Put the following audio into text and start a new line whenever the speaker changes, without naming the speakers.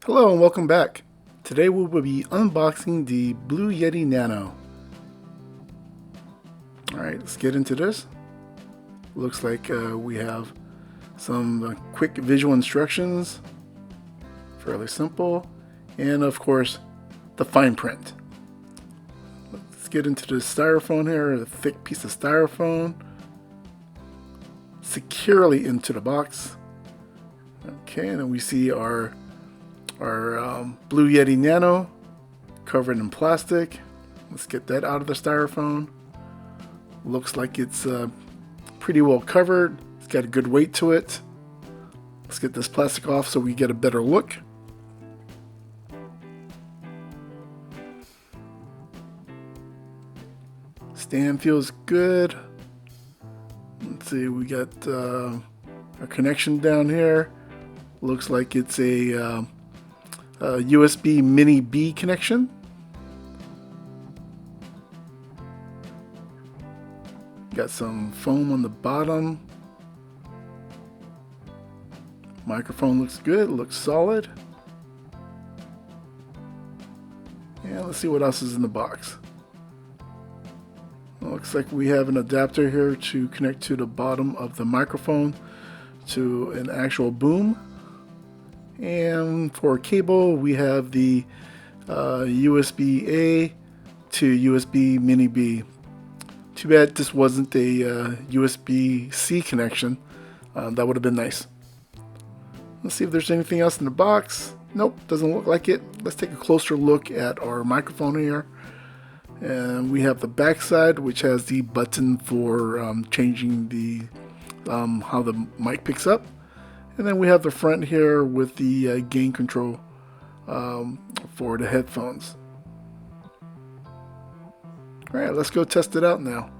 Hello and welcome back. Today we will be unboxing the Blue Yeti Nano. Alright, let's get into this. Looks like we have some quick visual instructions. Fairly simple. And of course, the fine print. Let's get into the styrofoam here, a thick piece of styrofoam. Securely into the box. Okay, and then we see our Blue Yeti Nano covered in plastic. Let's get that out of the styrofoam. Looks like it's pretty well covered. It's got a good weight to it. Let's get this plastic off so we get a better look. Stand feels good. Let's see, we got a connection down here. Looks like it's a USB Mini B connection. Got some foam on the bottom. Microphone looks good, looks solid. And let's see what else is in the box. Looks like we have an adapter here to connect to the bottom of the microphone to an actual boom. And for cable, we have the USB-A to USB Mini B. Too bad this wasn't a USB-C connection. That would have been nice. Let's see if there's anything else in the box. Nope, doesn't look like it. Let's take a closer look at our microphone here. And we have the back side, which has the button for changing the how the mic picks up. And then we have the front here with the gain control for the headphones. Alright, let's go test it out now.